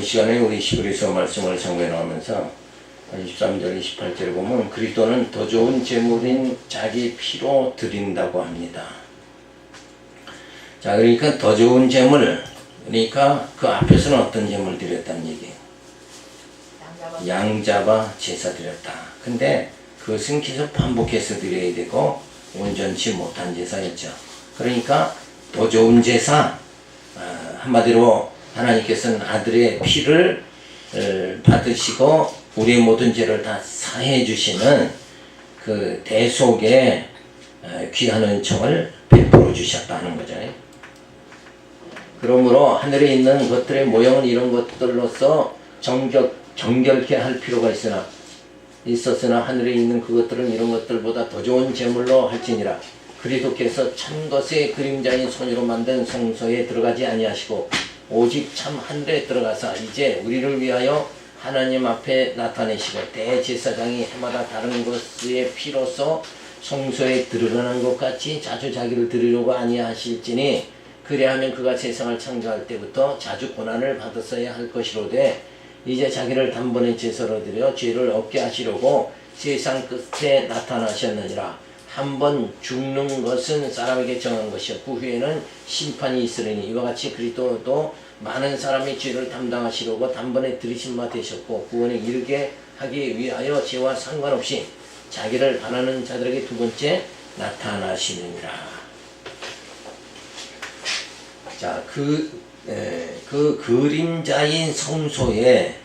시간에 우리 히브리서 말씀을 상고해 나오면서 23절, 28절에 보면 그리스도는 더 좋은 제물인 자기 피로 드린다고 합니다. 자, 그러니까 더 좋은 제물, 그러니까 그 앞에서는 어떤 제물 드렸다는 얘기예요. 양잡아 제사 드렸다. 근데 그것은 계속 반복해서 드려야 되고 온전치 못한 제사였죠. 그러니까 더 좋은 제사, 한마디로 하나님께서는 아들의 피를 받으시고 우리의 모든 죄를 다 사해 주시는 그 대속의 귀한 은총을 베풀어 주셨다는 거죠. 그러므로 하늘에 있는 것들의 모형은 이런 것들로서 정결케 할 필요가 있었으나 하늘에 있는 그것들은 이런 것들보다 더 좋은 제물로 할지니라. 그리스도께서 참 것의 그림자인 손으로 만든 성소에 들어가지 아니하시고 오직 참 하늘에 들어가사 이제 우리를 위하여 하나님 앞에 나타내시고 대제사장이 해마다 다른 것의 피로서 성소에 들어가는 것 같이 자주 자기를 드리려고 아니하실지니 그리하면 그가 세상을 창조할 때부터 자주 고난을 받았어야 할 것이로되 이제 자기를 단번에 제사로 드려 죄를 없게 하시려고 세상 끝에 나타나셨느니라. 한번 죽는 것은 사람에게 정한 것이요 그 후에는 심판이 있으리니 이와 같이 그리스도도 많은 사람의 죄를 담당하시려고 단번에 들이신 바 되셨고 구원에 이르게 하기 위하여 죄와 상관없이 자기를 바라는 자들에게 두 번째 나타나시느니라. 자, 그 그림자인 성소에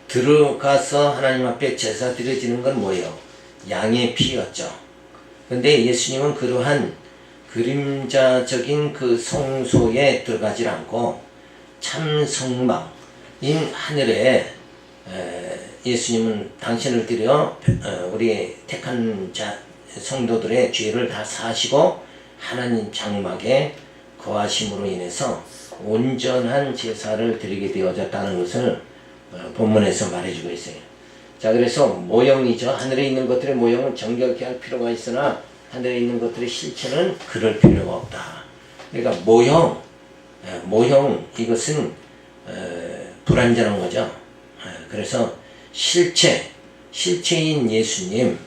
들어가서 하나님 앞에 제사 드려지는 건 뭐예요? 양의 피였죠. 근데 예수님은 그러한 그림자적인 그 성소에 들어가질 않고 참 성막인 하늘에 예수님은 당신을 드려 우리 택한 성도들의 죄를 다 사하시고 하나님 장막에 거하심으로 인해서 온전한 제사를 드리게 되어졌다는 것을 본문에서 말해주고 있어요. 자, 그래서 모형이죠. 하늘에 있는 것들의 모형은 정결케 할 필요가 있으나 하늘에 있는 것들의 실체는 그럴 필요가 없다. 그러니까 모형 이것은 불완전한 거죠. 그래서 실체인 예수님,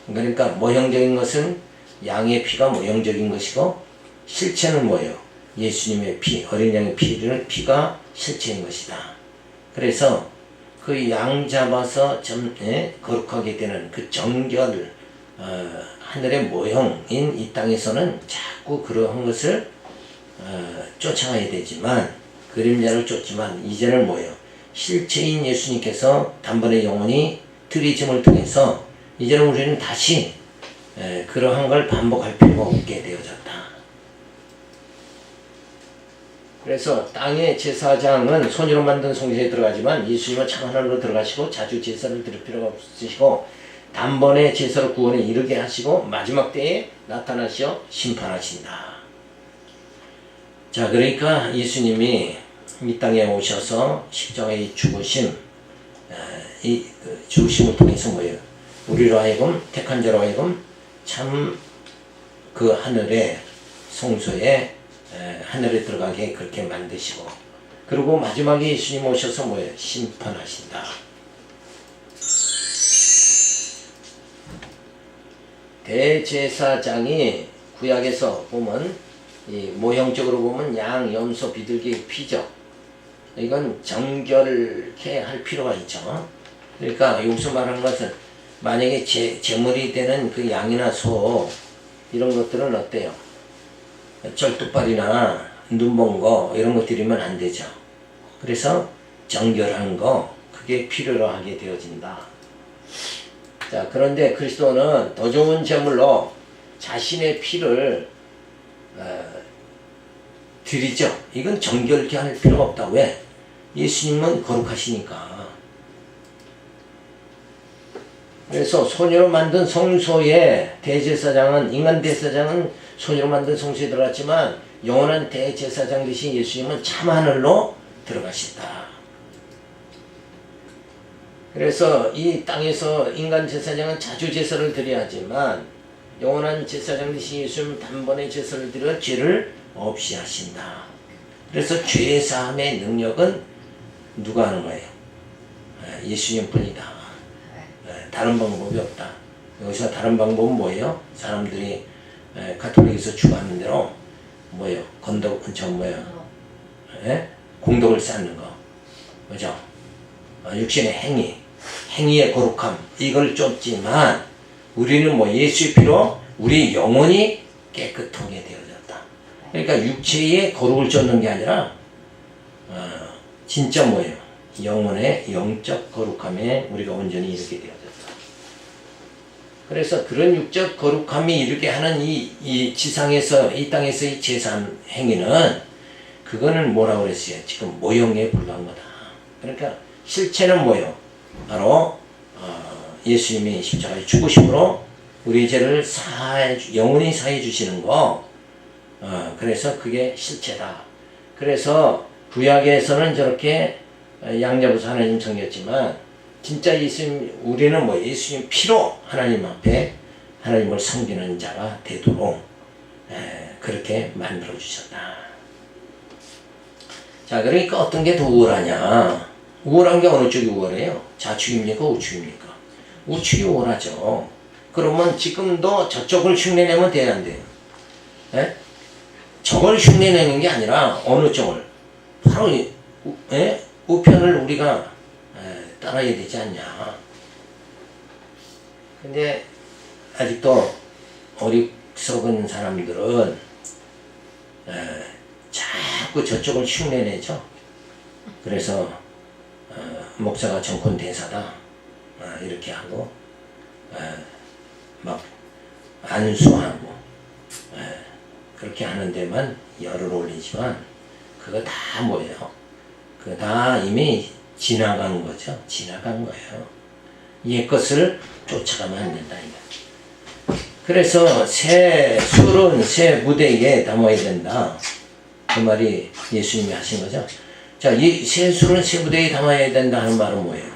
그러니까 모형적인 것은 양의 피가 모형적인 것이고 실체는 뭐예요? 예수님의 피, 어린 양의 피가 실체인 것이다. 그래서 그 양 잡아서 거룩하게 되는 그 정결, 하늘의 모형인 이 땅에서는 자꾸 그러한 것을 쫓아가야 되지만, 그림자를 쫓지만 이제는 뭐예요? 실체인 예수님께서 단번에 영원히 들이짐을 통해서 이제는 우리는 다시 그러한 걸 반복할 필요가 없게 되어졌다. 그래서 땅의 제사장은 손으로 만든 성소에 들어가지만 예수님은 참 하늘로 들어가시고 자주 제사를 드릴 필요가 없으시고 단번에 제사로 구원에 이르게 하시고 마지막 때에 나타나시어 심판하신다. 자, 그러니까 예수님이 이 땅에 오셔서 십자가의 죽으심을 통해서 뭐예요? 우리로 하여금 택한 자로 하여금 참 그 하늘의 성소에 하늘에 들어가게 그렇게 만드시고 그리고 마지막에 예수님 오셔서 뭐예요? 심판하신다. 대제사장이 구약에서 보면 이 모형적으로 보면 양, 염소, 비둘기 피죠. 이건 정결케 할 필요가 있죠. 그러니까 여기서 말하는 것은 만약에 제물이 되는 그 양이나 소 이런 것들은 어때요? 절뚝발이나 눈먼 거 이런 거 드리면 안 되죠. 그래서 정결한 거 그게 필요로 하게 되어진다. 자, 그런데 그리스도는 더 좋은 제물로 자신의 피를 드리죠. 이건 정결케 할 필요가 없다. 왜? 예수님은 거룩하시니까. 그래서 손으로 만든 성소에 인간 대제사장은 손으로 만든 성소에 들어갔지만 영원한 대제사장 되신 예수님은 참 하늘로 들어가신다. 그래서 이 땅에서 인간 제사장은 자주 제사를 드려야 하지만 영원한 제사장 되신 예수님은 단번에 제사를 드려 죄를 없이 하신다. 그래서 죄사함의 능력은 누가 하는 거예요? 예수님뿐이다. 다른 방법이 없다. 여기서 다른 방법은 뭐예요? 사람들이 가톨릭에서 추구하는 대로 뭐예요? 공덕을 쌓는 거, 그죠? 육신의 행위의 거룩함, 이걸 쫓지만 우리는 뭐 예수의 피로 우리 영혼이 깨끗하게 되어졌다. 그러니까 육체의 거룩을 쫓는 게 아니라 진짜 뭐예요? 영혼의 영적 거룩함에 우리가 온전히 이르게 되어졌다. 그래서 그런 육적 거룩함이 이르게 하는 이 지상에서, 이 땅에서의 제사한 행위는 그거는 뭐라고 그랬어요? 지금 모형에 불과한 거다. 그러니까 실체는 뭐예요? 바로 예수님이 십자가에 죽으심으로 우리 죄를 영원히 사해 주시는 거. 그래서 그게 실체다. 그래서 구약에서는 저렇게 양자부사 하나님 섬겼지만 진짜 예수님, 우리는 뭐 예수님 피로 하나님 앞에 하나님을 섬기는 자가 되도록 그렇게 만들어 주셨다. 자, 그러니까 어떤 게 더 우월하냐? 우월한 게 어느 쪽이 우월해요? 좌측입니까? 우측입니까? 우측이 우월하죠. 그러면 지금도 저쪽을 흉내내면 돼야 안 돼요? 저걸 흉내내는 게 아니라 어느 쪽을? 바로 우편을 우리가 따라야 되지 않냐. 근데 아직도 어리석은 사람들은 자꾸 저쪽을 흉내내죠. 그래서 목사가 정권 대사다 이렇게 하고 막 안수하고 그렇게 하는 데만 열을 올리지만 그거 다 뭐예요? 그거 다 이미 지나간 거죠. 지나간 거예요. 옛 것을 쫓아가면 안 된다 이거. 그래서 새 술은 새 무대에 담아야 된다. 그 말이 예수님이 하신 거죠. 자, 이 새 술은 새 무대에 담아야 된다 하는 말은 뭐예요?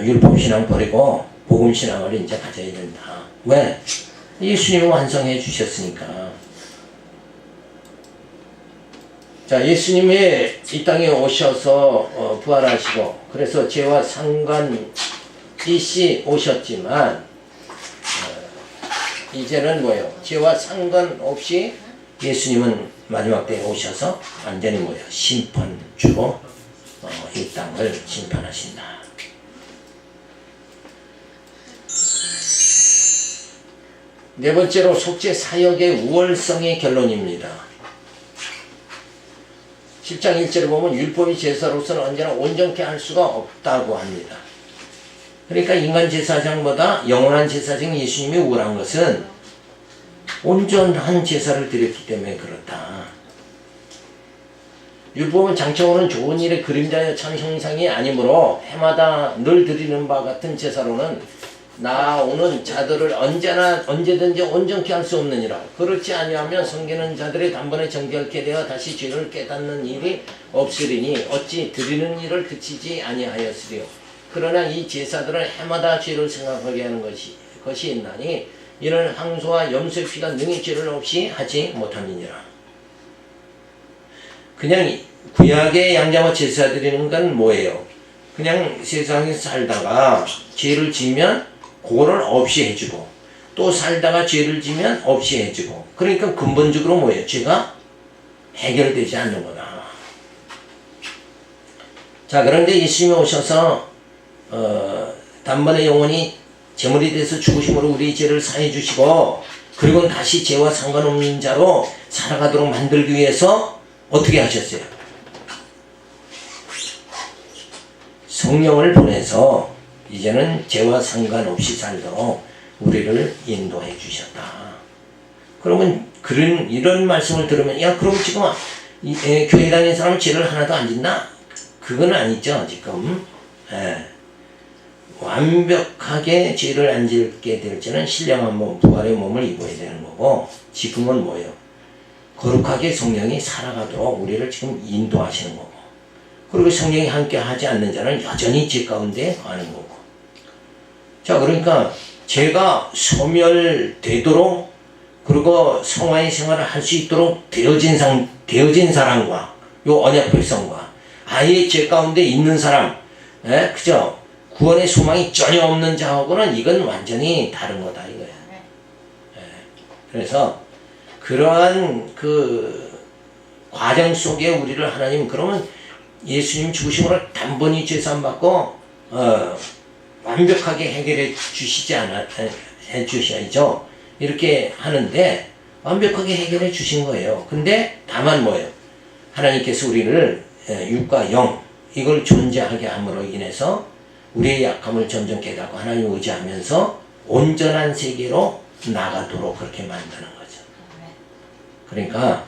율법신앙 버리고 복음신앙을 이제 가져야 된다. 왜? 예수님이 완성해 주셨으니까. 자, 예수님이 이 땅에 오셔서 부활하시고 그래서 죄와 상관이시 오셨지만 이제는 뭐예요? 죄와 상관없이 예수님은 마지막 때에 오셔서 완전히 뭐예요? 심판주로 이 땅을 심판하신다. 네 번째로 속죄 사역의 우월성의 결론입니다. 10장 1절을 보면 율법의 제사로서는 언제나 온전케 할 수가 없다고 합니다. 그러니까 인간 제사장보다 영원한 제사장 예수님이 우월한 것은 온전한 제사를 드렸기 때문에 그렇다. 율법은 장차오는 좋은 일의 그림자여 참 형상이 아니므로 해마다 늘 드리는 바 같은 제사로는 나오는 자들을 언제든지 온전케 할 수 없느니라. 그렇지 아니하면 섬기는 자들의 단번에 정결케 되어 다시 죄를 깨닫는 일이 없으리니 어찌 드리는 일을 그치지 아니하였으리요. 그러나 이 제사들은 해마다 죄를 생각하게 하는 것이 있나니 이는 항소와 염소의 피가 능히 죄를 없이 하지 못함이니라. 그냥 구약의 양자와 제사 드리는 건 뭐예요? 그냥 세상에 살다가 죄를 지면 그거를 없이 해주고 또 살다가 죄를 지면 없이 해주고 그러니까 근본적으로 뭐예요? 죄가 해결되지 않는 거다. 자, 그런데 예수님이 오셔서 단번에 영원히 제물이 돼서 죽으심으로 우리 죄를 사해 주시고 그리고 다시 죄와 상관없는 자로 살아가도록 만들기 위해서 어떻게 하셨어요? 성령을 보내서 이제는 죄와 상관없이 살도록 우리를 인도해 주셨다. 그러면 이런 말씀을 들으면 야 그럼 지금 교회 다니는 사람은 죄를 하나도 안 짓나? 그건 아니죠 지금. 완벽하게 죄를 안 짓게 될지는 신령한 몸, 부활의 몸을 입어야 되는 거고 지금은 뭐예요? 거룩하게 성령이 살아가도록 우리를 지금 인도하시는 거고 그리고 성령이 함께 하지 않는 자는 여전히 죄 가운데 가는 거고. 자, 그러니까 죄가 소멸되도록 그리고 성화의 생활을 할 수 있도록 되어진 사람과 요 언약 백성과 아예 죄 가운데 있는 사람, 예? 그죠? 구원의 소망이 전혀 없는 자하고는 이건 완전히 다른 거다 이거야. 예. 그래서 그러한 그 과정 속에 우리를 하나님 그러면 예수님 죽으심으로 단번에 죄산 받고 완벽하게 해결해 주시지 해 주셔야죠. 이렇게 하는데 완벽하게 해결해 주신 거예요. 근데 다만 뭐예요? 하나님께서 우리를 육과 영 이걸 존재하게 함으로 인해서 우리의 약함을 점점 깨닫고 하나님을 의지하면서 온전한 세계로 나가도록 그렇게 만드는 거죠. 그러니까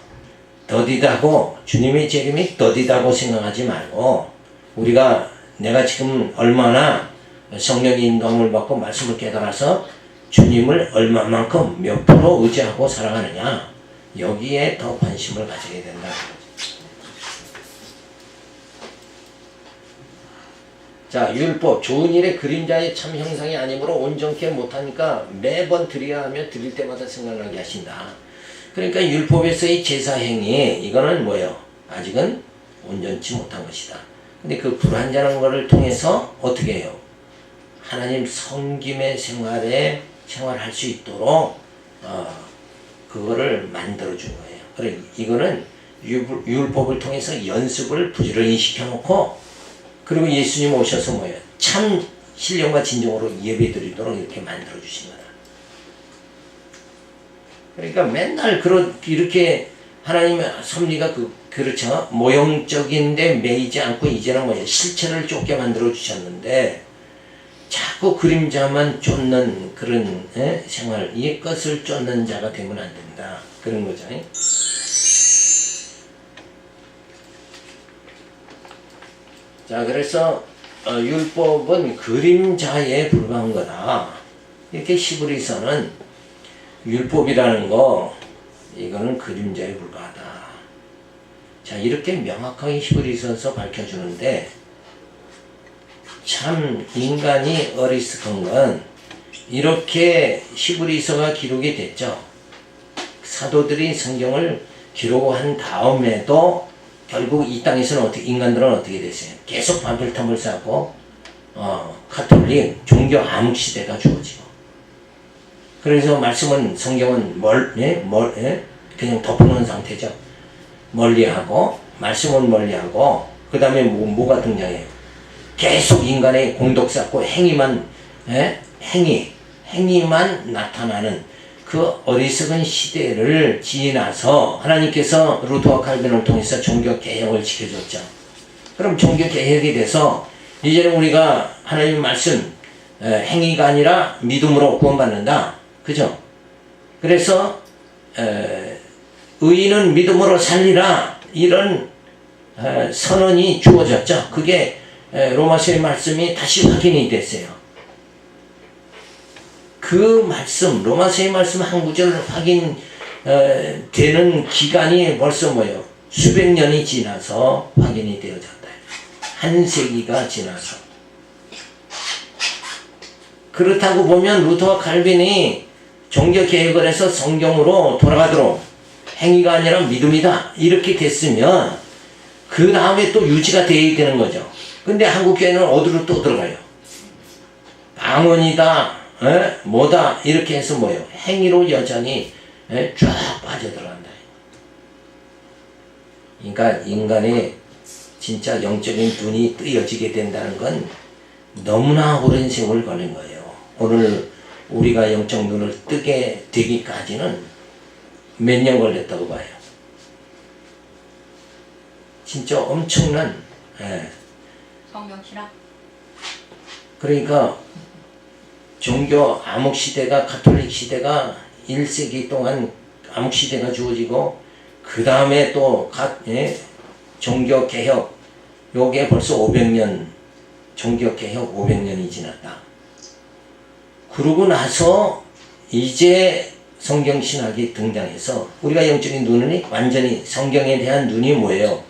더디다고 주님의 재림이 더디다고 생각하지 말고 우리가 내가 지금 얼마나 성령의 인도함을 받고 말씀을 깨달아서 주님을 얼마만큼 몇 프로 의지하고 살아가느냐 여기에 더 관심을 가지게 된다. 자, 율법 좋은 일의 그림자의 참 형상이 아니므로 온전케 못하니까 매번 드려야 하며 드릴 때마다 생각나게 하신다. 그러니까 율법에서의 제사 행위 이거는 뭐예요? 아직은 온전치 못한 것이다. 근데 그 불완전한 것을 통해서 어떻게 해요? 하나님 섬김의 생활할 수 있도록 그거를 만들어 준 거예요. 그래 이거는 율법을 통해서 연습을 부지런히 시켜놓고 그리고 예수님 오셔서 뭐예요? 참 신령과 진정으로 예배드리도록 이렇게 만들어 주신 거다. 그러니까 맨날 이렇게 하나님의 섭리가 그렇죠. 모형적인데 매이지 않고 이제는 뭐예요? 실체를 쫓게 만들어 주셨는데 자꾸 그림자만 쫓는 그런 생활, 이 것을 쫓는 자가 되면 안 된다. 그런 거죠. 자, 그래서 율법은 그림자에 불과한 거다. 이렇게 히브리서는 율법이라는 거 이거는 그림자에 불과하다. 자, 이렇게 명확하게 히브리서에서 밝혀주는데 참 인간이 어리석은 건 이렇게 히브리서가 기록이 됐죠. 사도들이 성경을 기록한 다음에도 결국 이 땅에서는 인간들은 어떻게 됐어요? 계속 바벨탑을 쌓고 가톨릭 종교 암흑 시대가 주어지고 그래서 말씀은 성경은 그냥 덮어놓은 상태죠. 멀리하고 말씀은 멀리하고 그 다음에 뭐가 등장해요? 계속 인간의 공덕 쌓고 행위만 나타나는 그 어리석은 시대를 지나서 하나님께서 루터와 칼빈을 통해서 종교 개혁을 지켜줬죠. 그럼 종교 개혁이 돼서 이제는 우리가 하나님 말씀 행위가 아니라 믿음으로 구원받는다. 그죠? 그래서 의인은 믿음으로 살리라 이런 선언이 주어졌죠. 그게 로마서의 말씀이 다시 확인이 됐어요. 그 말씀, 로마서의 말씀 한 구절 확인 되는 기간이 벌써 뭐예요? 수백 년이 지나서 확인이 되어졌다. 한 세기가 지나서. 그렇다고 보면 루터와 칼빈이 종교 개혁을 해서 성경으로 돌아가도록 행위가 아니라 믿음이다 이렇게 됐으면 그 다음에 또 유지가 되어야 되는 거죠. 근데 한국교회는 어디로 또 들어가요? 방언이다, 뭐다 이렇게 해서 뭐예요? 행위로 여전히 쫙 빠져들어간다. 그러니까 인간의 진짜 영적인 눈이 뜨여지게 된다는 건 너무나 오랜 세월 걸린 거예요. 오늘 우리가 영적 눈을 뜨게 되기까지는 몇 년 걸렸다고 봐요. 진짜 엄청난 성경 실학. 그러니까 종교 암흑 시대가 가톨릭 시대가 1세기 동안 암흑 시대가 주어지고 그 다음에 또 종교 개혁 요게 벌써 500년 종교 개혁 500년이 지났다. 그러고 나서 이제 성경 신학이 등장해서 우리가 영적인 눈이 완전히 성경에 대한 눈이 뭐예요?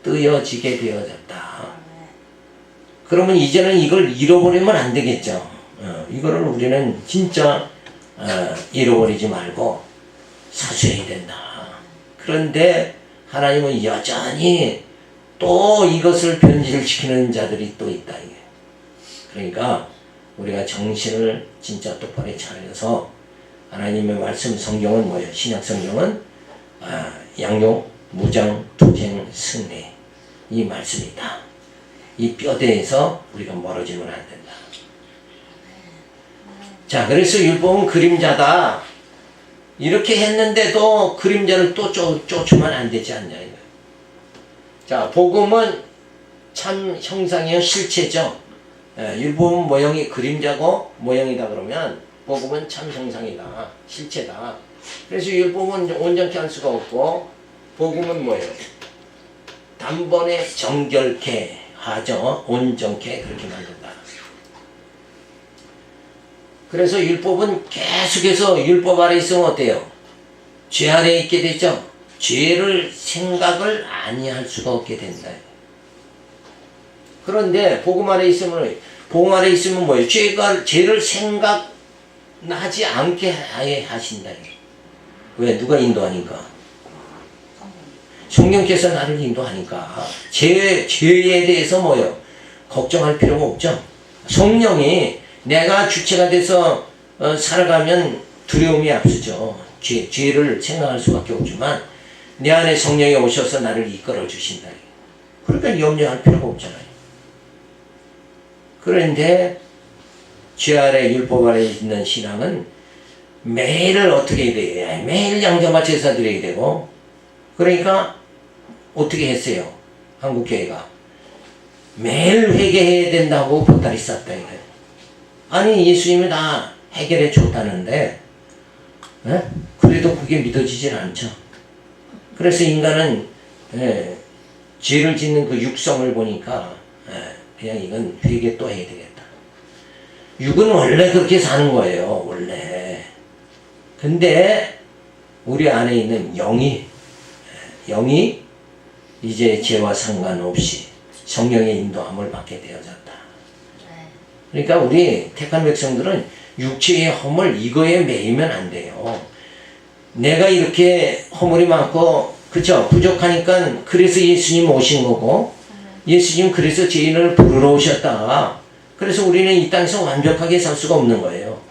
뜨여지게 되어졌다. 그러면 이제는 이걸 잃어버리면 안 되겠죠. 이거를 우리는 진짜 잃어버리지 말고 사수해야 된다. 그런데 하나님은 여전히 또 이것을 변질시키는 자들이 또 있다. 이게. 그러니까 우리가 정신을 진짜 똑바로 차려서 하나님의 말씀 성경은 뭐예요? 신약 성경은 양육, 무장, 투쟁, 승리 이 말씀이다. 이 뼈대에서 우리가 멀어지면 안 된다. 자, 그래서 율법은 그림자다. 이렇게 했는데도 그림자를 또 쫓으면 안 되지 않냐 이거예요. 자, 복음은 참 형상이요 실체죠. 율법은 모형이 그림자고 모형이다 그러면 복음은 참 형상이다, 실체다. 그래서 율법은 온전케 할 수가 없고 복음은 뭐예요? 단번에 정결케 하죠. 온전케 그렇게 만든다. 그래서 율법은 계속해서 율법 아래 있으면 어때요? 죄 아래 있게 되죠. 죄를 생각을 아니할 수가 없게 된다. 그런데 복음 아래 있으면 뭐예요? 죄를 생각나지 않게 아예 하신다. 왜? 누가 인도하니까? 성령께서 나를 인도하니까. 죄에 대해서 뭐예요? 걱정할 필요가 없죠. 성령이 내가 주체가 돼서 살아가면 두려움이 앞서죠. 죄를 생각할 수밖에 없지만 내 안에 성령이 오셔서 나를 이끌어 주신다. 그러니까 염려할 필요가 없잖아요. 그런데 죄 아래 율법 아래 있는 신앙은 매일을 어떻게 해야 돼요? 매일 양자마 제사 드려야 되고 그러니까 어떻게 했어요? 한국교회가 매일 회개해야 된다고 보따리 쌌다 이거예요. 아니 예수님이 다 해결해 줬다는데 그래도 그게 믿어지질 않죠. 그래서 인간은 죄를 짓는 그 육성을 보니까 그냥 이건 회개 또 해야 되겠다. 육은 원래 그렇게 사는 거예요. 원래. 근데 우리 안에 있는 영이 이제 죄와 상관없이 성령의 인도함을 받게 되어졌다. 그러니까 우리 택한 백성들은 육체의 허물 이거에 매이면 안 돼요. 내가 이렇게 허물이 많고 그쵸? 부족하니까 그래서 예수님 오신 거고 예수님 그래서 죄인을 부르러 오셨다. 그래서 우리는 이 땅에서 완벽하게 살 수가 없는 거예요.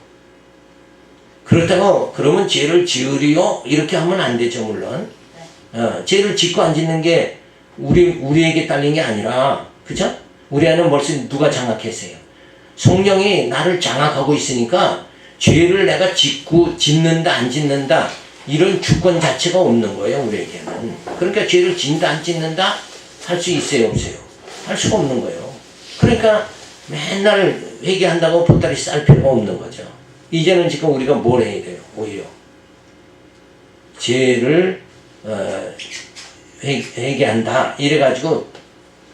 그렇다고 그러면 죄를 지으리요? 이렇게 하면 안 되죠. 물론 죄를 짓고 안 짓는 게 우리에게 딸린 게 아니라 그쵸? 우리 안에 벌써 누가 장악했어요? 성령이 나를 장악하고 있으니까 죄를 내가 짓는다 안 짓는다 이런 주권 자체가 없는 거예요. 우리에게는. 그러니까 죄를 짓는다 안 짓는다 할 수 있어요 없어요? 할 수가 없는 거예요. 그러니까 맨날 회개한다고 보따리 쌀 필요가 없는 거죠. 이제는 지금 우리가 뭘 해야 돼요? 오히려 죄를 회개한다 이래가지고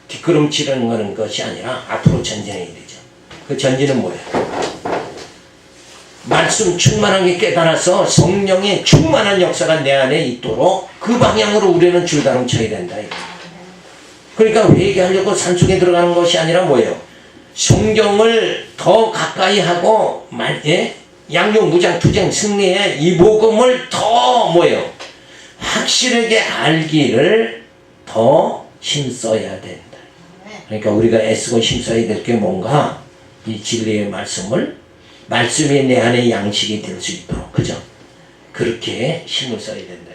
뒷걸음치는 것이 아니라 앞으로 전진해야 되죠. 그 전진은 뭐예요? 말씀 충만하게 깨달아서 성령의 충만한 역사가 내 안에 있도록 그 방향으로 우리는 줄다름 쳐야 된다. 그러니까 회개하려고 산속에 들어가는 것이 아니라 뭐예요? 성경을 더 가까이 하고 양육, 무장, 투쟁, 승리의 이 복음을 더 뭐예요? 확실하게 알기를 더 힘써야 된다. 그러니까 우리가 애쓰고 힘써야 될 게 뭔가 이 진리의 말씀이 내 안에 양식이 될 수 있도록 그죠? 그렇게 힘을 써야 된다.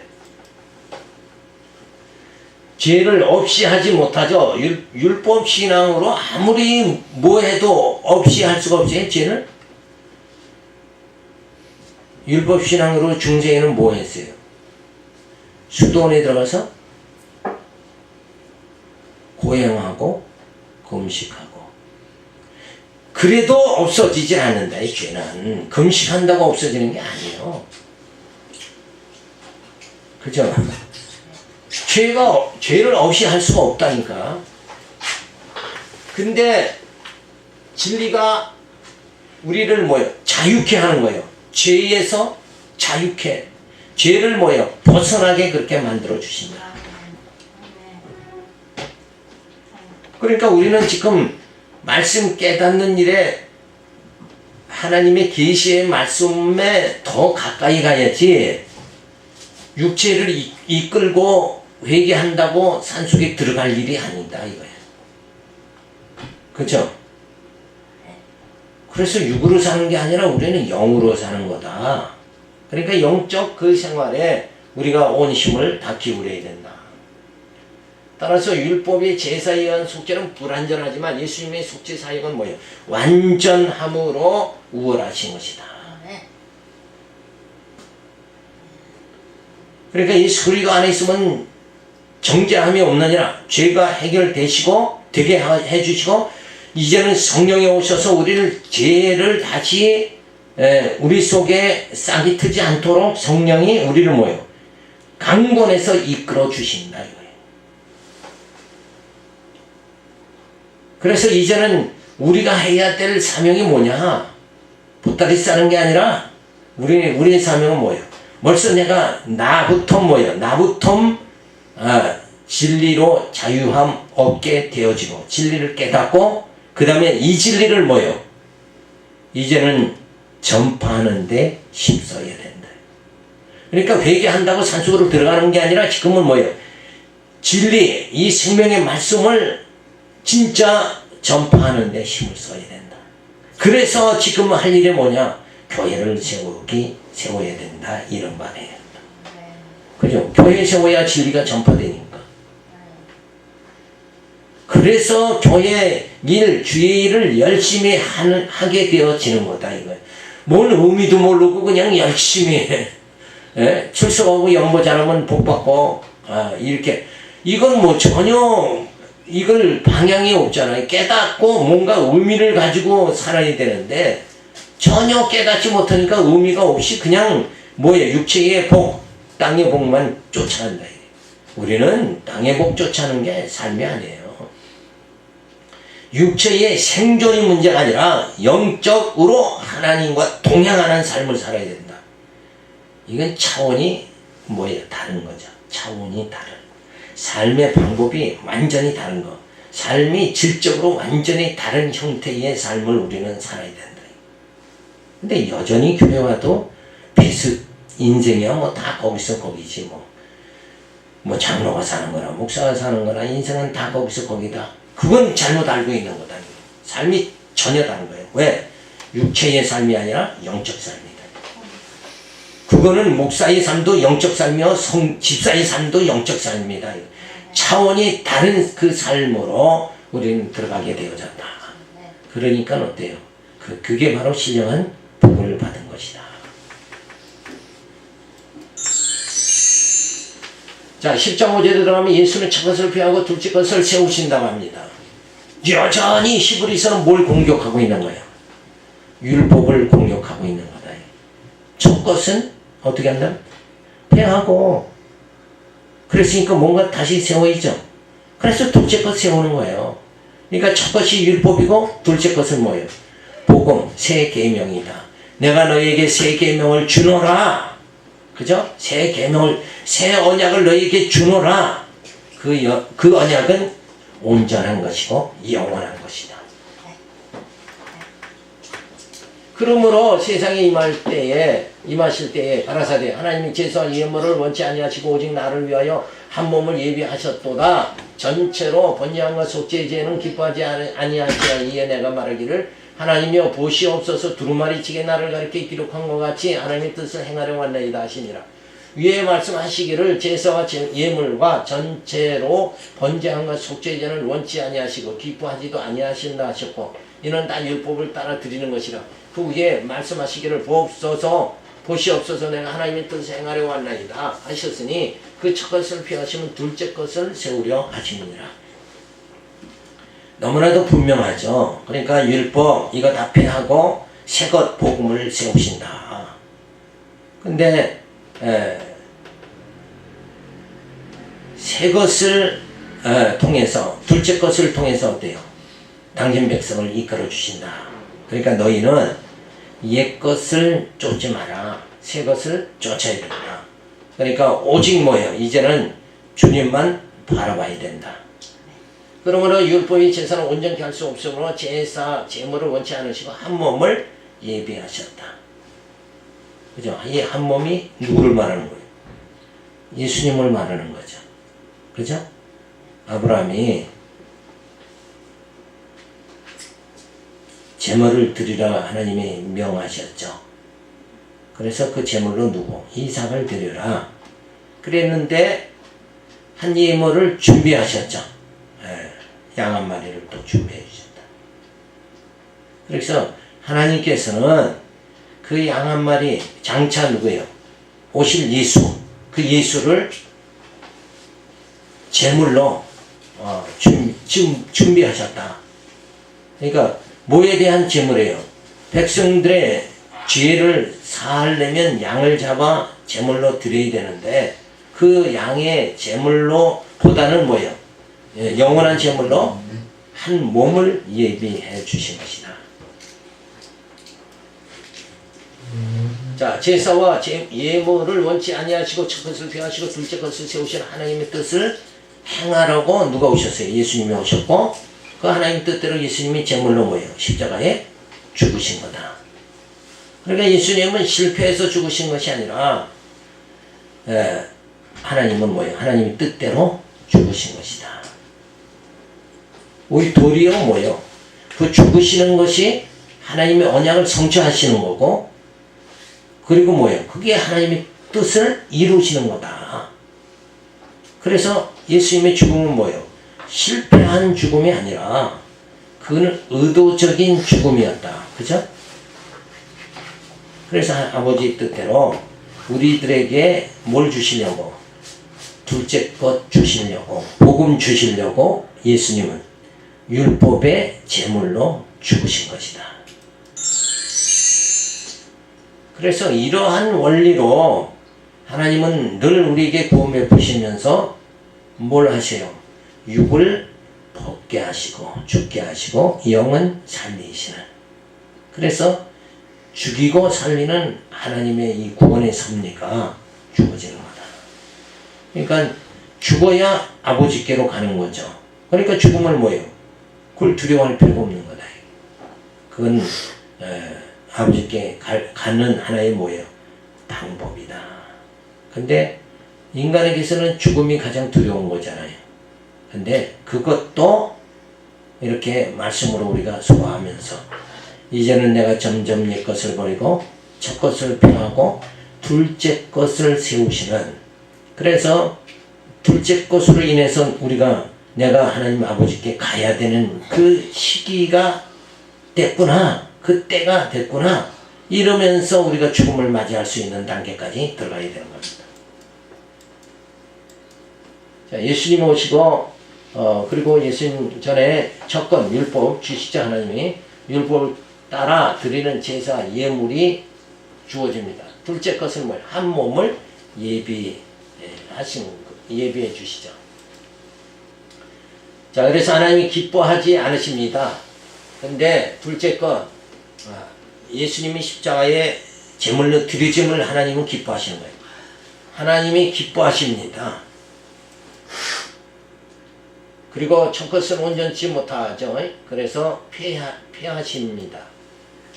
죄를 없이 하지 못하죠. 율법 신앙으로 아무리 뭐 해도 없이 할 수가 없어요. 죄를. 율법 신앙으로 중세에는 뭐 했어요? 수도원에 들어가서 고행하고 금식하고 그래도 없어지질 않는다. 이 죄는 금식한다고 없어지는 게 아니에요. 그죠? 죄를 없이 할 수가 없다니까. 근데 진리가 우리를 자유케 하는 거예요. 죄에서 자유케. 죄를 벗어나게 그렇게 만들어 주신다. 그러니까 우리는 지금 말씀 깨닫는 일에 하나님의 계시의 말씀에 더 가까이 가야지 육체를 이끌고 회개한다고 산속에 들어갈 일이 아니다 이거예요. 그렇죠? 그래서 육으로 사는 게 아니라 우리는 영으로 사는 거다. 그러니까 영적 그 생활에 우리가 온 힘을 다 기울여야 된다. 따라서 율법의 제사에 의한 속죄는 불완전하지만 예수님의 속죄 사역은 뭐예요? 완전함으로 우월하신 것이다. 그러니까 예수 그리스도 안에 있으면 정죄함이 없느니라. 죄가 해결되시고 되게 해주시고 이제는 성령이 오셔서 우리를 죄를 다시 우리 속에 싹이 트지 않도록 성령이 우리를 뭐예요? 강권해서 이끌어 주신다 이거예요. 그래서 이제는 우리가 해야 될 사명이 뭐냐? 보따리 싸는 게 아니라 우리의 사명은 뭐예요? 벌써 내가 나부터 뭐예요? 나부터 진리로 자유함 얻게 되어지고 진리를 깨닫고 그 다음에 이 진리를 뭐예요? 이제는 전파하는데 힘써야 된다. 그러니까 회개한다고 산속으로 들어가는 게 아니라 지금은 뭐예요? 진리, 이 생명의 말씀을 진짜 전파하는데 힘을 써야 된다. 그래서 지금 할 일이 뭐냐? 교회를 세워야 된다. 이런 말이에요. 그죠? 교회 세워야 진리가 전파되니까. 그래서 교회 일, 주의 일을 열심히 하게 되어지는 거다 이거예요. 뭔 의미도 모르고 그냥 열심히 해. 예? 출석하고 연보 잘하면 복 받고 이렇게 이건 뭐 전혀 이걸 방향이 없잖아요. 깨닫고 뭔가 의미를 가지고 살아야 되는데 전혀 깨닫지 못하니까 의미가 없이 그냥 뭐예요? 육체의 복, 땅의 복만 쫓아간다. 우리는 땅의 복 쫓아가는 게 삶이 아니에요. 육체의 생존이 문제가 아니라 영적으로 하나님과 동행하는 삶을 살아야 된다. 이건 차원이 뭐예요? 다른 거죠. 차원이 다른. 삶의 방법이 완전히 다른 거. 삶이 질적으로 완전히 다른 형태의 삶을 우리는 살아야 된다. 근데 여전히 교회 와도 비슷 인생이야 뭐 다 거기서 거기지 뭐 장로가 사는 거나 목사가 사는 거나 인생은 다 거기서 거기다. 그건 잘못 알고 있는 거다. 삶이 전혀 다른 거예요. 왜? 육체의 삶이 아니라 영적 삶이다. 그거는 목사의 삶도 영적 삶이요 집사의 삶도 영적 삶입니다. 차원이 다른 그 삶으로 우리는 들어가게 되어졌다. 그러니까 어때요? 그게 바로 신령한 복을 받은 것이다. 자, 10장 5절에 들어가면 예수는 첫 것을 피하고 둘째 것을 세우신다고 합니다. 여전히 히브리서는 뭘 공격하고 있는 거예요? 율법을 공격하고 있는 거다. 첫 것은 어떻게 한다? 피하고. 그랬으니까 뭔가 다시 세워야죠. 그래서 둘째 것 세우는 거예요. 그러니까 첫 것이 율법이고 둘째 것은 뭐예요? 복음, 새 계명이다. 내가 너에게 새 계명을 주노라. 그죠? 새 계명을, 새 언약을 너에게 주노라. 그 언약은 온전한 것이고 영원한 것이다. 그러므로 세상에 임하실 때에 가라사대 하나님이 제사한 예물을 원치 아니하시고 오직 나를 위하여 한 몸을 예비하셨도다. 전체로 번제함과 속죄제는 기뻐하지 아니하시라. 이에 내가 말하기를 하나님이여 보시옵소서 두루마리치게 나를 가리켜 기록한 것 같이 하나님의 뜻을 행하려 왔나이다 하시니라. 위에 말씀하시기를 제사와 예물과 전체로 번제함과 속죄제는 원치 아니하시고 기뻐하지도 아니하신다 하셨고 이는 다 율법을 따라 드리는 것이라. 그 위에 말씀하시기를 보시옵소서 내가 하나님의 뜻을 행하려 왔나이다 하셨으니 그 첫 것을 피하시면 둘째 것을 세우려 하시느니라. 너무나도 분명하죠. 그러니까 율법 이거 다 피하고 새 것 복음을 세우신다. 근데 새 것을 통해서 둘째 것을 통해서 어때요? 당신 백성을 이끌어 주신다. 그러니까 너희는 옛 것을 쫓지 마라. 새 것을 쫓아야 된다. 그러니까 오직 뭐예요? 이제는 주님만 바라봐야 된다. 그러므로 율법의 제사는 온전케 할 수 없으므로 제물을 원치 않으시고 한 몸을 예비하셨다. 그죠? 이 한 몸이 누구를 말하는 거예요? 예수님을 말하는 거죠. 그죠? 아브라함이 제물을 드리라 하나님이 명하셨죠. 그래서 그 제물로 누구? 이삭을 드려라. 그랬는데 한 예물을 준비하셨죠. 양 한 마리를 또 준비해 주셨다. 그래서 하나님께서는 그 양 한 마리 장차 누구예요? 오실 예수. 그 예수를 제물로 준비하셨다. 그러니까 뭐에 대한 제물이에요? 백성들의 죄를 사하려면 양을 잡아 제물로 드려야 되는데 그 양의 제물로 보다는 뭐예요? 영원한 제물로 한 몸을 예비해 주신 것이다. 자, 제사와 예물을 원치 아니하시고 첫 것을 피하시고 둘째 것을 세우신 하나님의 뜻을 행하라고 누가 오셨어요? 예수님이 오셨고 그 하나님 뜻대로 예수님이 제물로 뭐예요? 십자가에 죽으신 거다. 그러니까 예수님은 실패해서 죽으신 것이 아니라 하나님은 뭐예요? 하나님의 뜻대로 죽으신 것이다. 우리 도리어 뭐예요? 그 죽으시는 것이 하나님의 언약을 성취하시는 거고 그리고 뭐예요? 그게 하나님의 뜻을 이루시는 거다. 그래서 예수님의 죽음은 뭐예요? 실패한 죽음이 아니라 그는 의도적인 죽음이었다. 그죠? 그래서 아버지 뜻대로 우리들에게 뭘 주시려고? 둘째 것 주시려고, 복음 주시려고 예수님은 율법의 제물로 죽으신 것이다. 그래서 이러한 원리로 하나님은 늘 우리에게 구원 베푸시면서 뭘 하세요? 육을 벗게 하시고 죽게 하시고 영은 살리시는. 그래서 죽이고 살리는 하나님의 이 구원의 섭리가 주어지는 거다. 그러니까 죽어야 아버지께로 가는 거죠. 그러니까 죽음을 뭐예요? 그걸 두려워할 필요가 없는 거다. 그건 아버지께 가는 하나의 뭐예요? 방법이다. 근데 인간에게서는 죽음이 가장 두려운 거잖아요. 근데 그것도 이렇게 말씀으로 우리가 소화하면서 이제는 내가 점점 옛 것을 버리고 첫 것을 펴하고 둘째 것을 세우시는. 그래서 둘째 것으로 인해서 우리가 내가 하나님 아버지께 가야 되는 그 시기가 됐구나. 그 때가 됐구나. 이러면서 우리가 죽음을 맞이할 수 있는 단계까지 들어가야 되는 겁니다. 자, 예수님 오시고 그리고 예수님 전에 첫건 율법 주시죠. 하나님이 율법을 따라 드리는 제사 예물이 주어집니다. 둘째 것은 뭐예요? 한 몸을 예비해 주시죠. 자, 그래서 하나님이 기뻐하지 않으십니다. 근데 둘째 것 예수님이 십자가에 제물로 드려짐을 하나님은 기뻐하시는 거예요. 하나님이 기뻐하십니다. 그리고 첫 것은 온전치 못하죠. 그래서 폐하십니다.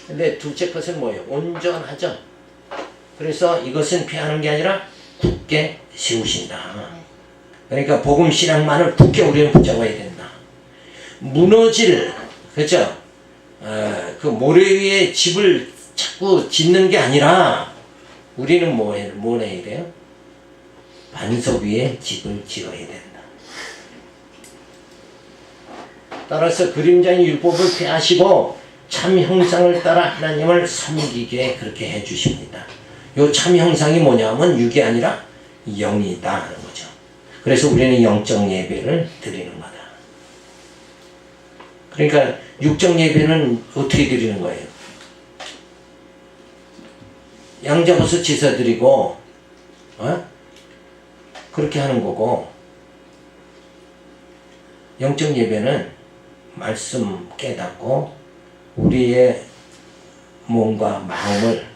근데 둘째 것은 뭐예요? 온전하죠. 그래서 이것은 폐하는 게 아니라 굳게 세우신다. 그러니까 복음 신앙만을 굳게 우리는 붙잡아야 된다. 무너질, 그렇죠? 그 모래 위에 집을 자꾸 짓는 게 아니라 우리는 뭘 해야 돼요? 반석 위에 집을 지어야 된다. 따라서 그림자인 율법을 폐하시고 참 형상을 따라 하나님을 섬기게 그렇게 해주십니다. 요 참 형상이 뭐냐면 육이 아니라 영이다 하는 거죠. 그래서 우리는 영적 예배를 드리는 거다. 그러니까 육적 예배는 어떻게 드리는 거예요? 양 잡아서 제사 드리고 그렇게 하는 거고, 영적 예배는 말씀 깨닫고 우리의 몸과 마음을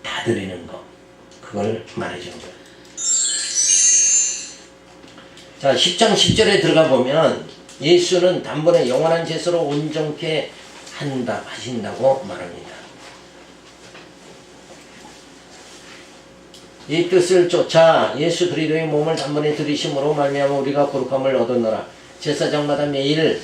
다 드리는 거, 그걸 말해주는 거예요. 자, 10장 10절에 들어가 보면 예수는 단번에 영원한 제사로 온전케 하신다고 말합니다. 이 뜻을 쫓아 예수 그리스도의 몸을 단번에 들이심으로 말미암아 우리가 거룩함을 얻었노라. 제사장마다 매일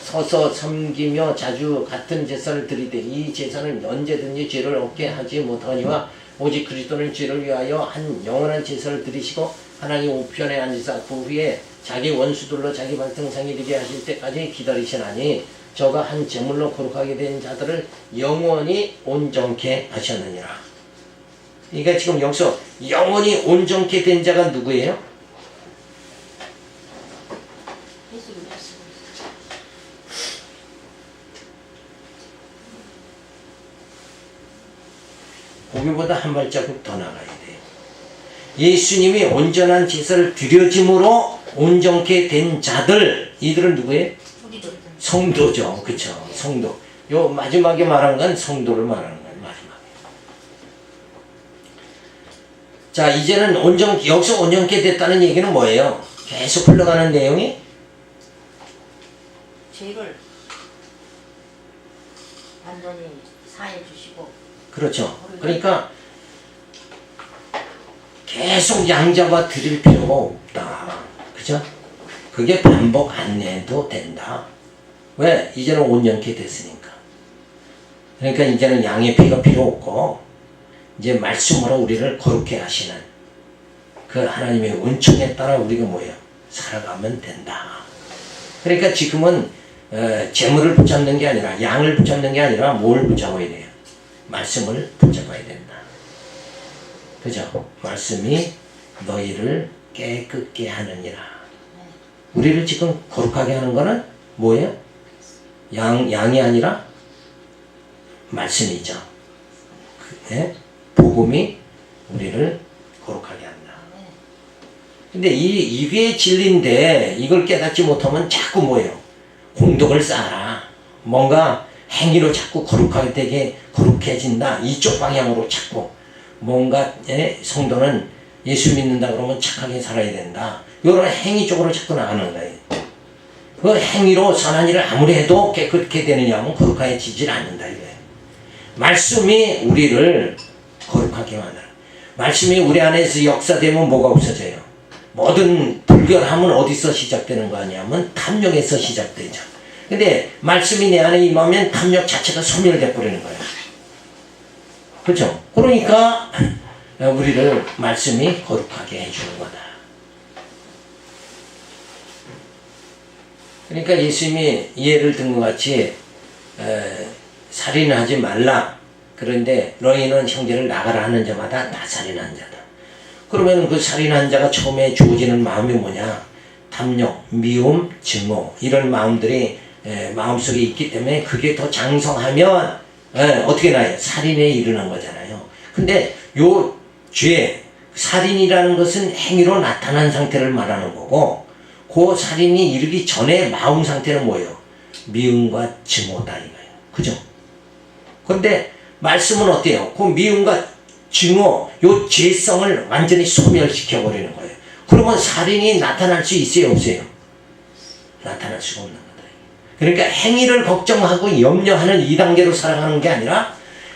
서서 섬기며 자주 같은 제사를 드리되 이 제사는 언제든지 죄를 없게 하지 못하니와 오직 그리스도는 죄를 위하여 한 영원한 제사를 드리시고 하나님 우편에 앉으사 그 후에 자기 원수들로 자기 발등상에 이르게 하실 때까지 기다리시나니 저가 한 제물로 거룩하게 된 자들을 영원히 온전케 하셨느니라. 그러니까 지금 여기서 영원히 온전케 된 자가 누구예요? 예수 그리스도. 거기보다 한 발자국 더 나가야 돼요. 예수님이 온전한 제사를 드려짐으로 온전케 된 자들, 이들은 누구예요? 우리들. 성도죠. 그쵸? 성도. 요 마지막에 말한 건 성도를 말하는 거예요. 마지막에. 자, 이제는 여기서 온전케 됐다는 얘기는 뭐예요? 계속 흘러가는 내용이 죄를 완전히 사해 주시고. 그렇죠. 그러니까 계속 양잡아 드릴 필요가 없다. 그죠? 그게 반복 안 해도 된다. 왜? 이제는 온전케 됐으니까. 그러니까 이제는 양의 피가 필요 없고 이제 말씀으로 우리를 거룩해 하시는 그 하나님의 은총에 따라 우리가 뭐예요? 살아가면 된다. 그러니까 지금은 재물을 붙잡는 게 아니라 양을 붙잡는 게 아니라 뭘 붙잡아야 돼요? 말씀을 붙잡아야 된다. 그죠? 말씀이 너희를 깨끗게 하느니라. 우리를 지금 거룩하게 하는 거는 뭐예요? 양이 아니라 말씀이죠. 복음이 우리를 거룩하게 한다. 근데 이게 진리인데 이걸 깨닫지 못하면 자꾸 뭐예요? 공덕을 쌓아라. 뭔가 행위로 자꾸 거룩하게 되게 거룩해진다. 이쪽 방향으로 자꾸 뭔가 성도는 예수 믿는다 그러면 착하게 살아야 된다. 이런 행위 쪽으로 자꾸 나가는 거예요. 그 행위로 선한 일을 아무리 해도 깨끗게 되느냐 하면 거룩해지질 않는다 이거예요. 말씀이 우리를 거룩하게 만들어. 말씀이 우리 안에서 역사되면 뭐가 없어져요? 모든 불결함은 어디서 시작되는 거 아니냐면 탐욕에서 시작되죠. 근데 말씀이 내 안에 임하면 탐욕 자체가 소멸돼 버리는 거예요. 그렇죠? 그러니까 우리를 말씀이 거룩하게 해주는 거다. 그러니까 예수님이 예를 든 것 같이 살인하지 말라. 그런데 너희는 형제를 나가라 하는 자마다 다 살인한 자다. 그러면 그 살인한 자가 처음에 주어지는 마음이 뭐냐? 탐욕, 미움, 증오 이런 마음들이 마음속에 있기 때문에 그게 더 장성하면 어떻게 나요? 살인에 이르는 거잖아요. 근데 요 죄, 살인이라는 것은 행위로 나타난 상태를 말하는 거고 그 살인이 이르기 전에 마음 상태는 뭐예요? 미움과 증오다 이거예요. 그죠? 근데 말씀은 어때요? 그 미움과 증오, 요 죄성을 완전히 소멸시켜 버리는 거예요. 그러면 살인이 나타날 수 있어요, 없어요? 나타날 수가 없는 거다. 그러니까 행위를 걱정하고 염려하는 이 단계로 살아가는 게 아니라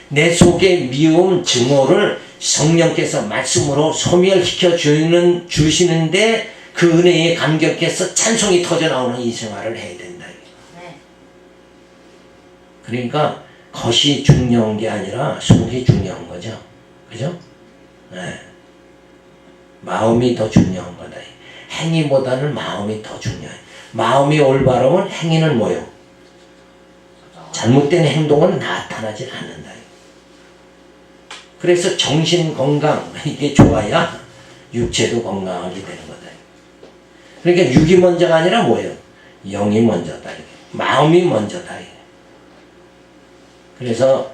내 속에 미움, 증오를 성령께서 말씀으로 소멸시켜 주시는데 그 은혜에 감격해서 찬송이 터져 나오는 이 생활을 해야 된다. 그러니까 겉이 중요한 게 아니라 속이 중요한 거죠. 그죠? 마음이 더 중요한 거다. 행위보다는 마음이 더 중요해. 마음이 올바르면 행위는 뭐요? 잘못된 행동은 나타나질 않는다. 그래서 정신 건강 이게 좋아야 육체도 건강하게 되는 거다. 그러니까 육이 먼저가 아니라 뭐예요? 영이 먼저다. 마음이 먼저다. 그래서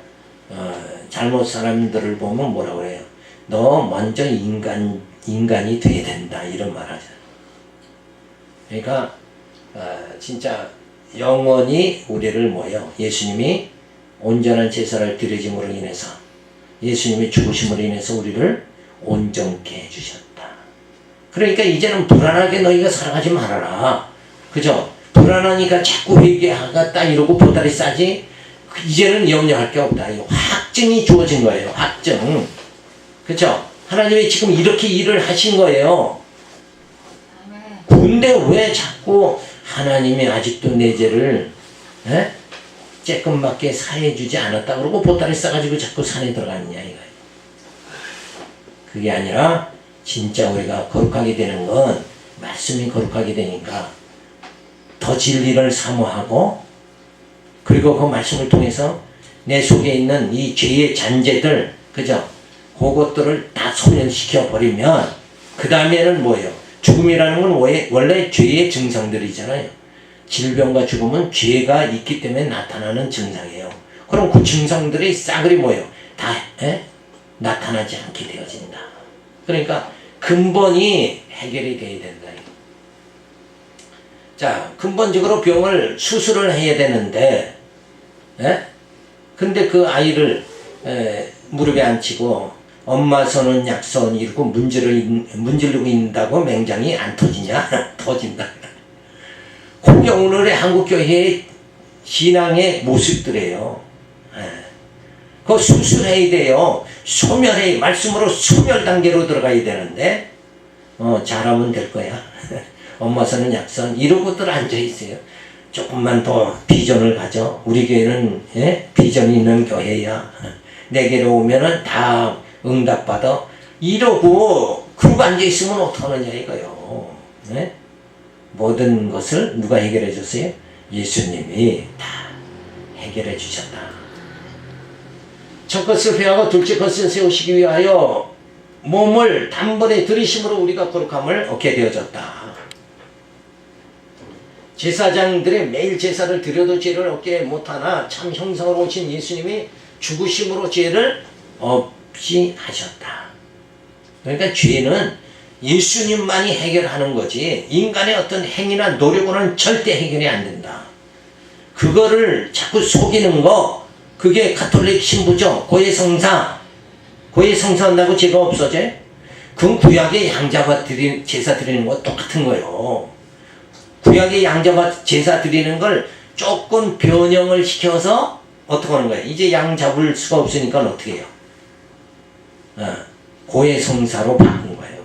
잘못 사람들을 보면 뭐라고 그래요? 너 먼저 인간이 돼야 된다 이런 말 하잖아요. 그러니까 진짜 영원히 우리를 뭐예요? 예수님이 온전한 제사를 드려짐으로 인해서 예수님이 죽으심으로 인해서 우리를 온전케 해주셨다. 그러니까 이제는 불안하게 너희가 살아가지 말아라. 그죠? 불안하니까 자꾸 회개하겠다 이러고 보따리 싸지 이제는 염려할 게 없다. 확증이 주어진 거예요. 확증. 그죠? 하나님이 지금 이렇게 일을 하신 거예요. 아멘. 근데 왜 자꾸 하나님이 아직도 내 죄를 쬐끔밖에 사해주지 않았다 그러고 보따리 싸가지고 자꾸 산에 들어가느냐 이거예요. 그게 아니라 진짜 우리가 거룩하게 되는 건 말씀이 거룩하게 되니까 더 진리를 사모하고, 그리고 그 말씀을 통해서 내 속에 있는 이 죄의 잔재들, 그죠? 그것들을 다 소멸시켜 버리면 그 다음에는 뭐예요? 죽음이라는 건 원래 죄의 증상들이잖아요. 질병과 죽음은 죄가 있기 때문에 나타나는 증상이에요. 그럼 그 증상들이 싸그리 뭐예요? 다 나타나지 않게 되어진다. 그러니까 근본이 해결이 돼야 된다. 자, 근본적으로 병을 수술을 해야 되는데, 근데 그 아이를 무릎에 앉히고 엄마 손은 약손 이러고 문지르고 있는다고 맹장이 안 터지냐? 터진다. 그게 오늘의 한국교회의 신앙의 모습들이에요. 그거 수술해야 돼요. 소멸해, 말씀으로 소멸 단계로 들어가야 되는데, 잘하면 될 거야. 엄마 손은 약손 이러고들 앉아있어요. 조금만 더 비전을 가져. 우리 교회는 비전이 있는 교회야. 내게로 오면은 다 응답받아. 이러고 그러고 앉아있으면 어떡하느냐 이거요. 모든 것을 누가 해결해 줬어요? 예수님이 다 해결해 주셨다. 첫 것을 회하고 둘째 것을 세우시기 위하여 몸을 단번에 들이심으로 우리가 거룩함을 얻게 되어졌다. 제사장들의 매일 제사를 드려도 죄를 얻게 못하나 참 형상으로 오신 예수님이 죽으심으로 죄를 없이 하셨다. 그러니까 죄는 예수님만이 해결하는 거지 인간의 어떤 행위나 노력으로는 절대 해결이 안 된다. 그거를 자꾸 속이는 거, 그게 가톨릭 신부죠. 고해성사 한다고 죄가 없어져? 그건 구약의 양자바 제사 드리는 거 똑같은 거예요. 구약의 양자바 제사 드리는 걸 조금 변형을 시켜서 어떻게 하는 거예요? 이제 양 잡을 수가 없으니까 어떻게 해요? 고해성사로 바꾼 거예요.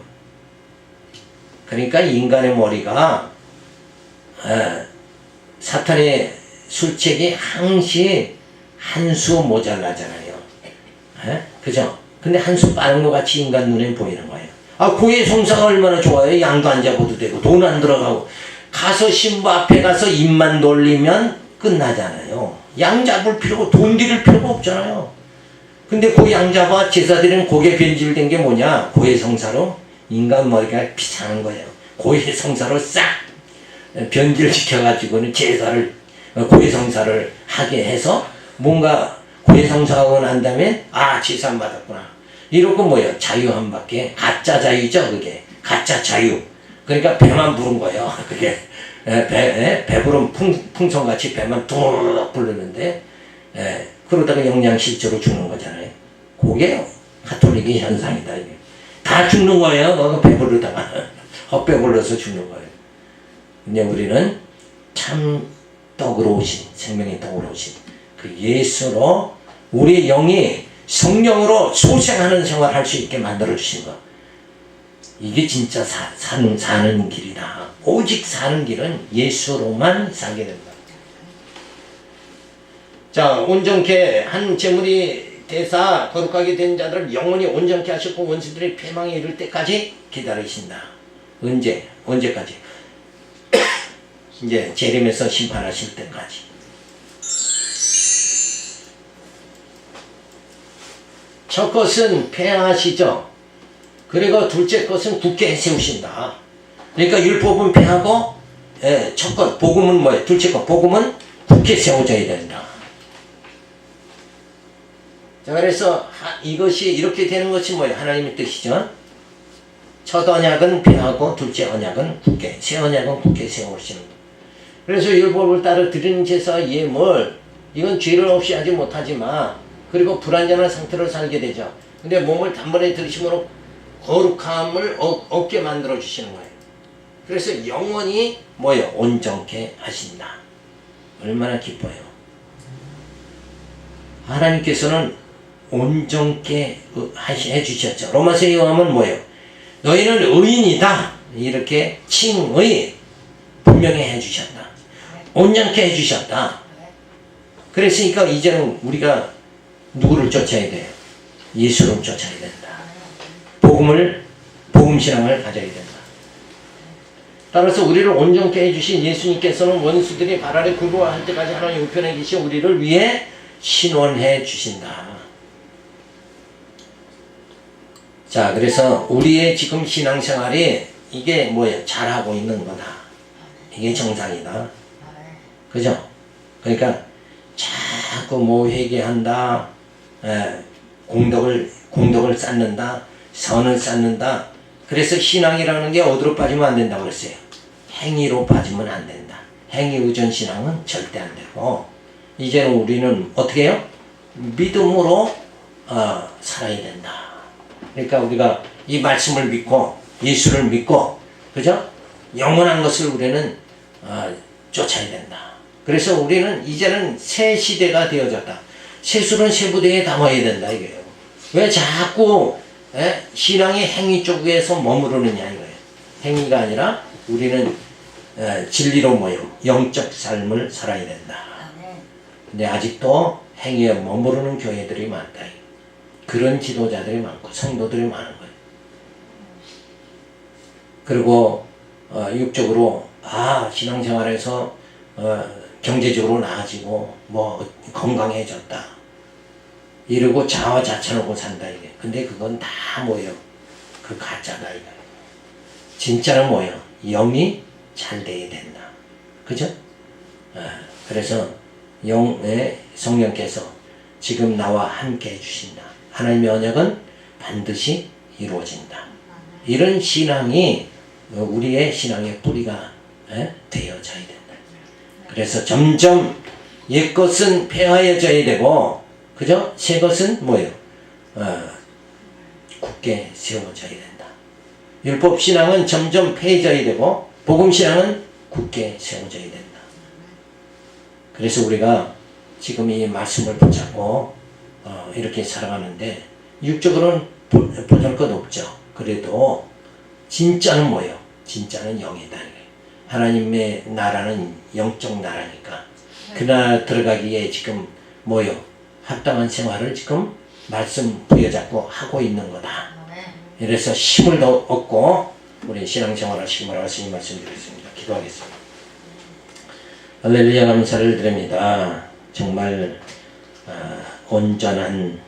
그러니까 인간의 머리가 사탄의 술책이 항시 한 수 모자라잖아요. 그죠? 근데 한 수 빠른 것 같이 인간 눈에 보이는 거예요. 고해성사가 얼마나 좋아요. 양도 안 잡아도 되고 돈 안 들어가고 가서 신부 앞에 가서 입만 돌리면 끝나잖아요. 양 잡을 필요고 돈 들일 필요가 없잖아요. 근데 그 양 잡아 제사드리는 고개 변질된 게 뭐냐? 고해성사로 인간 머리가 비상한 거예요. 고해성사로 싹 변질시켜가지고는 제사를 고해성사를 하게 해서 뭔가 고해성사하고 난 다음에 제사 안 받았구나. 이러고 뭐예요? 자유 한 바퀴. 가짜 자유죠, 그게. 가짜 자유. 그러니까 배만 부른 거예요. 그게 배부른 풍선같이 배만 뚝 부르는데 그러다가 영양실조로 죽는 거잖아요. 그게 가톨릭의 현상이다. 이게. 다 죽는 거예요. 너도 배부르다가 헛배불러서 죽는 거예요. 근데 우리는 참 떡으로 오신, 생명의 떡으로 오신 그 예수로 우리의 영이 성령으로 소생하는 생활을 할 수 있게 만들어 주신 것. 이게 진짜 사는 길이다. 오직 사는 길은 예수로만 살게 된다. 자, 온전케 한 재물이 대사 거룩하게 된 자들을 영원히 온전케 하셨고 원수들의 패망에 이를 때까지 기다리신다. 언제까지? 이제 재림에서 심판하실 때까지. 첫 것은 폐하시죠. 그리고 둘째 것은 굳게 세우신다. 그러니까 율법은 폐하고 첫 것, 복음은 뭐예요? 둘째 것, 복음은 굳게 세워져야 된다. 자, 그래서 이것이 이렇게 되는 것이 뭐예요? 하나님의 뜻이죠. 첫 언약은 폐하고 둘째 언약은 굳게, 새 언약은 굳게 세우시는 것. 그래서 율법을 따라 드리는 제사 예물, 이건 죄를 없이 하지 못하지만 그리고 불완전한 상태로 살게 되죠. 근데 몸을 단번에 들이심으로 거룩함을 얻게 만들어 주시는 거예요. 그래서 영원히 뭐예요? 온전케 하신다. 얼마나 기뻐요. 하나님께서는 온전케 해주셨죠. 로마서에 의하면 뭐예요? 너희는 의인이다 이렇게 칭의 분명히 해주셨다. 온전케 해주셨다. 그랬으니까 이제는 우리가 누구를 쫓아야 돼요? 예수를 쫓아야 된다. 복음신앙을 가져야 된다. 따라서 우리를 온전케 해주신 예수님께서는 원수들이 발 아래 굴러할 때까지 하나님 우편에 계신 우리를 위해 신원해 주신다. 자, 그래서 우리의 지금 신앙생활이 이게 뭐예요? 잘하고 있는 거다. 이게 정상이다. 그죠? 그러니까 자꾸 뭐 회개한다, 공덕을 쌓는다, 선을 쌓는다. 그래서 신앙이라는 게 어디로 빠지면 안 된다고 그랬어요. 행위로 빠지면 안 된다. 행위 의존 신앙은 절대 안 되고, 이제는 우리는 어떻게 해요? 믿음으로 살아야 된다. 그러니까 우리가 이 말씀을 믿고 예수를 믿고, 그죠? 영원한 것을 우리는 쫓아야 된다. 그래서 우리는 이제는 새 시대가 되어졌다. 세술은 새 부대에 담아야 된다 이거예요. 왜 자꾸 신앙의 행위 쪽에서 머무르느냐 이거예요. 행위가 아니라 우리는 진리로 모여 영적 삶을 살아야 된다. 근데 아직도 행위에 머무르는 교회들이 많다. 그런 지도자들이 많고 성도들이 많은 거예요. 그리고 육적으로 신앙생활에서 경제적으로 나아지고 뭐 건강해졌다 이러고 자화자찬하고 산다 이게. 근데 그건 다 뭐예요? 그 가짜다 이거. 진짜는 뭐예요? 영이 잘 돼야 된다. 그죠? 그래서 영의 성령께서 지금 나와 함께 해주신다. 하나님의 언약은 반드시 이루어진다. 이런 신앙이 우리의 신앙의 뿌리가 되어져야 된다. 그래서 점점 옛것은 폐하여져야 되고, 그죠? 새 것은 뭐예요? 굳게 세워져야 된다. 율법신앙은 점점 폐해져야 되고, 복음신앙은 굳게 세워져야 된다. 그래서 우리가 지금 이 말씀을 붙잡고 이렇게 살아가는데, 육적으로는 보잘 것 없죠. 그래도 진짜는 뭐예요? 진짜는 영이다. 하나님의 나라는 영적 나라니까 그 나라 들어가기에 지금 뭐요? 합당한 생활을 지금 말씀 부여잡고 하고 있는 거다. 이래서 힘을 더 얻고 우리 신앙생활 하시기 바라고 이 말씀드리겠습니다. 기도하겠습니다. 할렐루야, 감사를 드립니다. 정말 온전한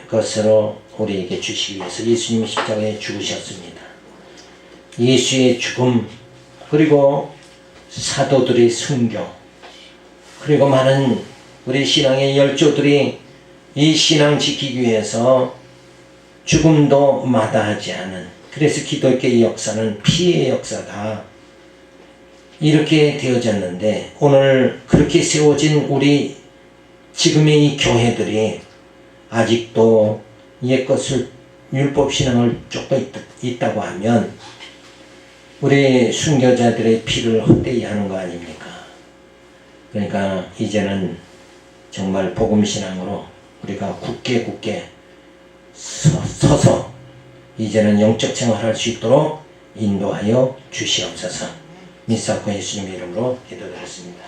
것으로 우리에게 주시기 위해서 예수님이 십자가에 죽으셨습니다. 예수의 죽음, 그리고 사도들의 순교, 그리고 많은 우리 신앙의 열조들이 이 신앙 지키기 위해서 죽음도 마다하지 않은, 그래서 기독교의 역사는 피의 역사다 이렇게 되어졌는데, 오늘 그렇게 세워진 우리 지금의 이 교회들이 아직도 옛것을 율법신앙을 쫓고 있다고 하면 우리 순교자들의 피를 헛되이 하는 거 아닙니까? 그러니까 이제는 정말 복음신앙으로 우리가 굳게 서서 이제는 영적 생활할 수 있도록 인도하여 주시옵소서. 믿사옵고 예수님의 이름으로 기도드렸습니다.